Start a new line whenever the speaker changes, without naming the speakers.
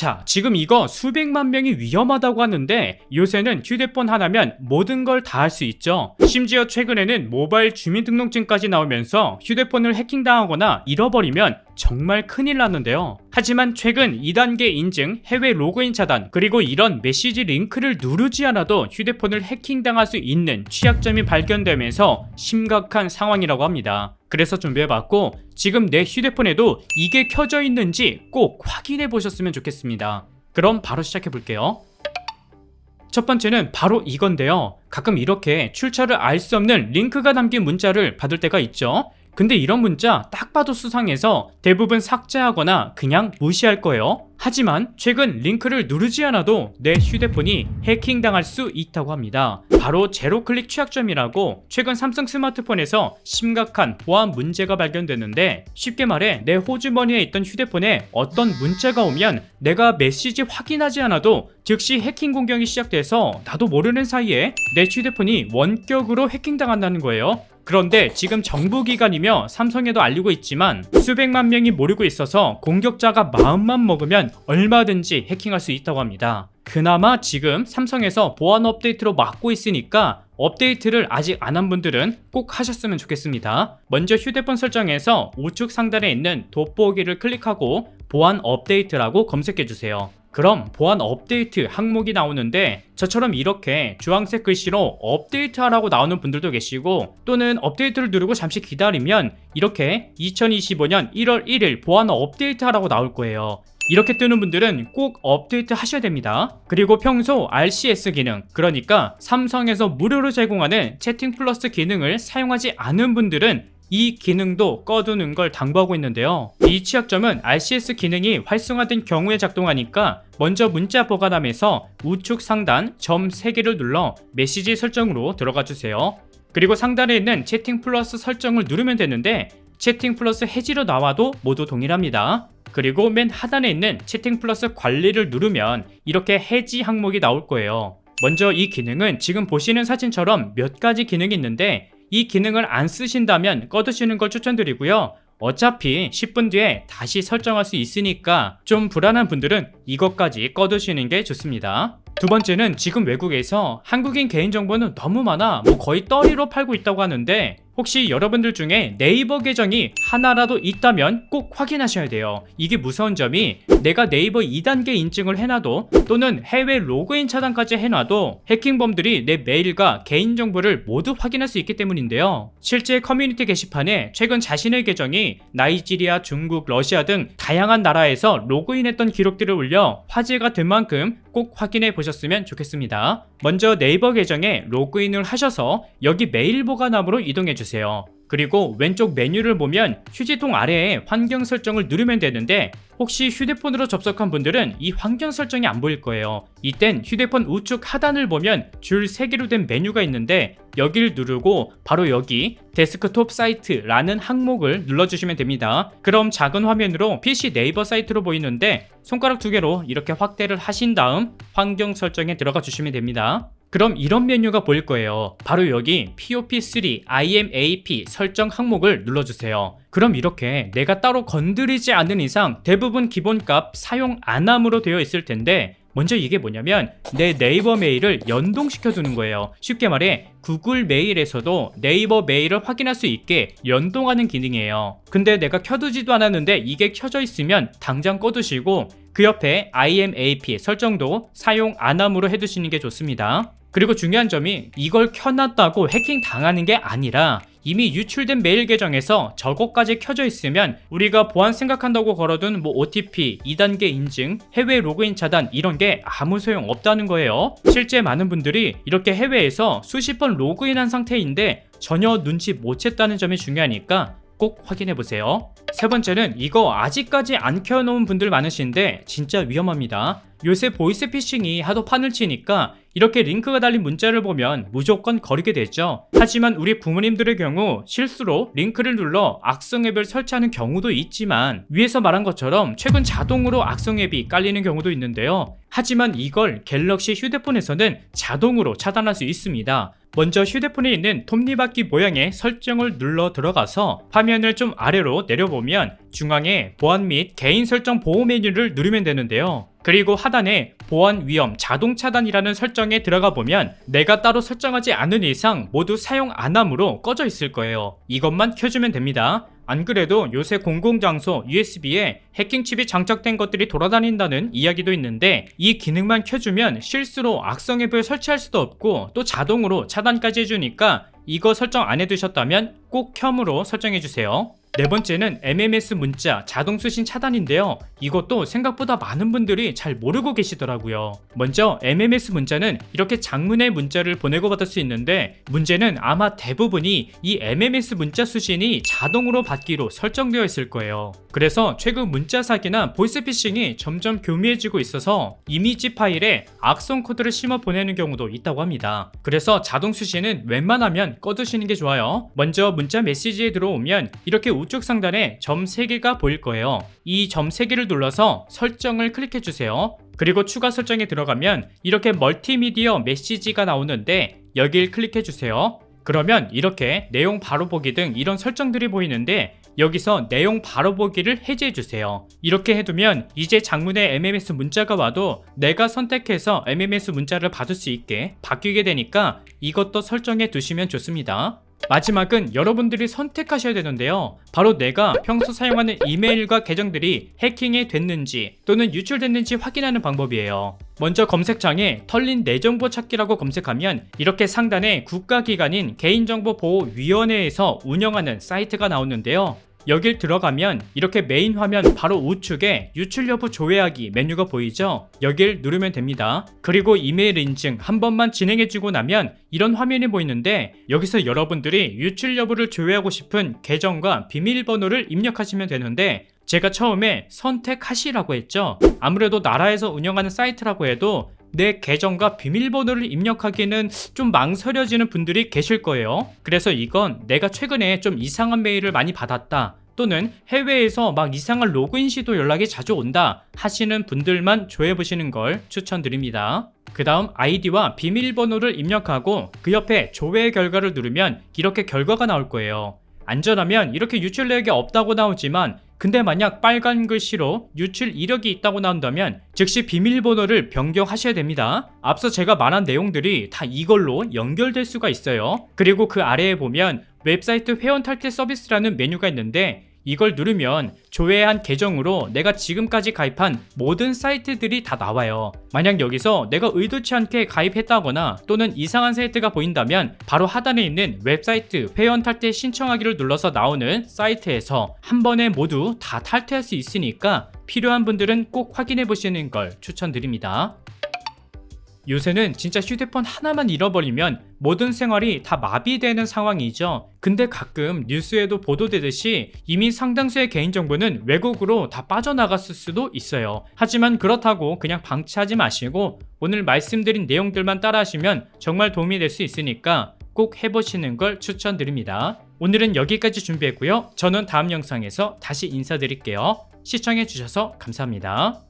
자, 지금 이거 수백만 명이 위험하다고 하는데 요새는 휴대폰 하나면 모든 걸 다 할 수 있죠. 심지어 최근에는 모바일 주민등록증까지 나오면서 휴대폰을 해킹당하거나 잃어버리면 정말 큰일 났는데요. 하지만 최근 2단계 인증, 해외 로그인 차단, 그리고 이런 메시지 링크를 누르지 않아도 휴대폰을 해킹당할 수 있는 취약점이 발견되면서 심각한 상황이라고 합니다. 그래서 준비해봤고 지금 내 휴대폰에도 이게 켜져 있는지 꼭 확인해 보셨으면 좋겠습니다. 그럼 바로 시작해 볼게요. 첫 번째는 바로 이건데요. 가끔 이렇게 출처를 알 수 없는 링크가 담긴 문자를 받을 때가 있죠. 근데 이런 문자 딱 봐도 수상해서 대부분 삭제하거나 그냥 무시할 거예요. 하지만 최근 링크를 누르지 않아도 내 휴대폰이 해킹당할 수 있다고 합니다. 바로 제로클릭 취약점이라고 최근 삼성 스마트폰에서 심각한 보안 문제가 발견됐는데, 쉽게 말해 내 호주머니에 있던 휴대폰에 어떤 문자가 오면 내가 메시지 확인하지 않아도 즉시 해킹 공격이 시작돼서 나도 모르는 사이에 내 휴대폰이 원격으로 해킹당한다는 거예요. 그런데 지금 정부기관이며 삼성에도 알리고 있지만 수백만 명이 모르고 있어서 공격자가 마음만 먹으면 얼마든지 해킹할 수 있다고 합니다. 그나마 지금 삼성에서 보안 업데이트로 막고 있으니까 업데이트를 아직 안 한 분들은 꼭 하셨으면 좋겠습니다. 먼저 휴대폰 설정에서 우측 상단에 있는 돋보기를 클릭하고 보안 업데이트라고 검색해주세요. 그럼 보안 업데이트 항목이 나오는데 저처럼 이렇게 주황색 글씨로 업데이트 하라고 나오는 분들도 계시고, 또는 업데이트를 누르고 잠시 기다리면 이렇게 2025년 1월 1일 보안 업데이트 하라고 나올 거예요. 이렇게 뜨는 분들은 꼭 업데이트 하셔야 됩니다. 그리고 평소 RCS 기능, 그러니까 삼성에서 무료로 제공하는 채팅 플러스 기능을 사용하지 않은 분들은 이 기능도 꺼두는 걸 당부하고 있는데요. 이 취약점은 RCS 기능이 활성화된 경우에 작동하니까 먼저 문자 보관함에서 우측 상단 점 3개를 눌러 메시지 설정으로 들어가 주세요. 그리고 상단에 있는 채팅 플러스 설정을 누르면 되는데 채팅 플러스 해지로 나와도 모두 동일합니다. 그리고 맨 하단에 있는 채팅 플러스 관리를 누르면 이렇게 해지 항목이 나올 거예요. 먼저 이 기능은 지금 보시는 사진처럼 몇 가지 기능이 있는데 이 기능을 안 쓰신다면 꺼두시는 걸 추천드리고요. 어차피 10분 뒤에 다시 설정할 수 있으니까 좀 불안한 분들은 이것까지 꺼두시는 게 좋습니다. 두 번째는 지금 외국에서 한국인 개인정보는 너무 많아 거의 떨이로 팔고 있다고 하는데, 혹시 여러분들 중에 네이버 계정이 하나라도 있다면 꼭 확인하셔야 돼요. 이게 무서운 점이 내가 네이버 2단계 인증을 해놔도 또는 해외 로그인 차단까지 해놔도 해킹범들이 내 메일과 개인정보를 모두 확인할 수 있기 때문인데요. 실제 커뮤니티 게시판에 최근 자신의 계정이 나이지리아, 중국, 러시아 등 다양한 나라에서 로그인했던 기록들을 올려 화제가 된 만큼 꼭 확인해 보셨으면 좋겠습니다. 먼저 네이버 계정에 로그인을 하셔서 여기 메일 보관함으로 이동해 주세요. 그리고 왼쪽 메뉴를 보면 휴지통 아래에 환경 설정을 누르면 되는데, 혹시 휴대폰으로 접속한 분들은 이 환경 설정이 안 보일 거예요. 이땐 휴대폰 우측 하단을 보면 줄 3개로 된 메뉴가 있는데 여기를 누르고 바로 여기 데스크톱 사이트라는 항목을 눌러주시면 됩니다. 그럼 작은 화면으로 PC 네이버 사이트로 보이는데 손가락 2개로 이렇게 확대를 하신 다음 환경 설정에 들어가 주시면 됩니다. 그럼 이런 메뉴가 보일 거예요. 바로 여기 POP3 IMAP 설정 항목을 눌러주세요. 그럼 이렇게 내가 따로 건드리지 않는 이상 대부분 기본값 사용 안함으로 되어 있을 텐데, 먼저 이게 뭐냐면 내 네이버 메일을 연동시켜 두는 거예요. 쉽게 말해 구글 메일에서도 네이버 메일을 확인할 수 있게 연동하는 기능이에요. 근데 내가 켜두지도 않았는데 이게 켜져 있으면 당장 꺼두시고 그 옆에 IMAP 설정도 사용 안함으로 해두시는 게 좋습니다. 그리고 중요한 점이 이걸 켜놨다고 해킹 당하는 게 아니라 이미 유출된 메일 계정에서 저것까지 켜져 있으면 우리가 보안 생각한다고 걸어둔 OTP, 2단계 인증, 해외 로그인 차단 이런 게 아무 소용 없다는 거예요. 실제 많은 분들이 이렇게 해외에서 수십 번 로그인한 상태인데 전혀 눈치 못 챘다는 점이 중요하니까 꼭 확인해보세요. 세 번째는 이거 아직까지 안 켜놓은 분들 많으신데 진짜 위험합니다. 요새 보이스피싱이 하도 판을 치니까 이렇게 링크가 달린 문자를 보면 무조건 거리게 되죠. 하지만 우리 부모님들의 경우 실수로 링크를 눌러 악성 앱을 설치하는 경우도 있지만 위에서 말한 것처럼 최근 자동으로 악성 앱이 깔리는 경우도 있는데요. 하지만 이걸 갤럭시 휴대폰에서는 자동으로 차단할 수 있습니다. 먼저 휴대폰에 있는 톱니바퀴 모양의 설정을 눌러 들어가서 화면을 좀 아래로 내려보면 중앙에 보안 및 개인 설정 보호 메뉴를 누르면 되는데요. 그리고 하단에 보안 위험 자동 차단이라는 설정에 들어가 보면 내가 따로 설정하지 않은 이상 모두 사용 안 함으로 꺼져 있을 거예요. 이것만 켜주면 됩니다. 안 그래도 요새 공공장소 USB에 해킹칩이 장착된 것들이 돌아다닌다는 이야기도 있는데 이 기능만 켜주면 실수로 악성 앱을 설치할 수도 없고 또 자동으로 차단까지 해주니까 이거 설정 안 해두셨다면 꼭 켬으로 설정해주세요. 네 번째는 MMS 문자 자동 수신 차단인데요. 이것도 생각보다 많은 분들이 잘 모르고 계시더라고요. 먼저 MMS 문자는 이렇게 장문의 문자를 보내고 받을 수 있는데 문제는 아마 대부분이 이 MMS 문자 수신이 자동으로 받기로 설정되어 있을 거예요. 그래서 최근 문자 사기나 보이스피싱이 점점 교미해지고 있어서 이미지 파일에 악성 코드를 심어 보내는 경우도 있다고 합니다. 그래서 자동 수신은 웬만하면 꺼두시는 게 좋아요. 먼저 문자 메시지에 들어오면 이렇게 우측 상단에 점 3개가 보일 거예요. 이 점 3개를 눌러서 설정을 클릭해 주세요. 그리고 추가 설정에 들어가면 이렇게 멀티미디어 메시지가 나오는데 여길 클릭해 주세요. 그러면 이렇게 내용 바로 보기 등 이런 설정들이 보이는데 여기서 내용 바로 보기를 해제해 주세요. 이렇게 해두면 이제 장문의 MMS 문자가 와도 내가 선택해서 MMS 문자를 받을 수 있게 바뀌게 되니까 이것도 설정해 두시면 좋습니다. 마지막은 여러분들이 선택하셔야 되는데요. 바로 내가 평소 사용하는 이메일과 계정들이 해킹이 됐는지 또는 유출됐는지 확인하는 방법이에요. 먼저 검색창에 털린 내 정보 찾기라고 검색하면 이렇게 상단에 국가기관인 개인정보보호위원회에서 운영하는 사이트가 나오는데요. 여길 들어가면 이렇게 메인 화면 바로 우측에 유출 여부 조회하기 메뉴가 보이죠? 여길 누르면 됩니다. 그리고 이메일 인증 한 번만 진행해주고 나면 이런 화면이 보이는데 여기서 여러분들이 유출 여부를 조회하고 싶은 계정과 비밀번호를 입력하시면 되는데 제가 처음에 선택하시라고 했죠? 아무래도 나라에서 운영하는 사이트라고 해도 내 계정과 비밀번호를 입력하기는 좀 망설여지는 분들이 계실 거예요. 그래서 이건 내가 최근에 좀 이상한 메일을 많이 받았다 또는 해외에서 막 이상한 로그인 시도 연락이 자주 온다 하시는 분들만 조회해보시는 걸 추천드립니다. 그 다음 아이디와 비밀번호를 입력하고 그 옆에 조회 결과를 누르면 이렇게 결과가 나올 거예요. 안전하면 이렇게 유출 내역이 없다고 나오지만 근데 만약 빨간 글씨로 유출 이력이 있다고 나온다면 즉시 비밀번호를 변경하셔야 됩니다. 앞서 제가 말한 내용들이 다 이걸로 연결될 수가 있어요. 그리고 그 아래에 보면 웹사이트 회원 탈퇴 서비스라는 메뉴가 있는데 이걸 누르면 조회한 계정으로 내가 지금까지 가입한 모든 사이트들이 다 나와요. 만약 여기서 내가 의도치 않게 가입했다거나 또는 이상한 사이트가 보인다면 바로 하단에 있는 웹사이트 회원 탈퇴 신청하기를 눌러서 나오는 사이트에서 한 번에 모두 다 탈퇴할 수 있으니까 필요한 분들은 꼭 확인해 보시는 걸 추천드립니다. 요새는 진짜 휴대폰 하나만 잃어버리면 모든 생활이 다 마비되는 상황이죠. 근데 가끔 뉴스에도 보도되듯이 이미 상당수의 개인정보는 외국으로 다 빠져나갔을 수도 있어요. 하지만 그렇다고 그냥 방치하지 마시고 오늘 말씀드린 내용들만 따라하시면 정말 도움이 될 수 있으니까 꼭 해보시는 걸 추천드립니다. 오늘은 여기까지 준비했고요. 저는 다음 영상에서 다시 인사드릴게요. 시청해주셔서 감사합니다.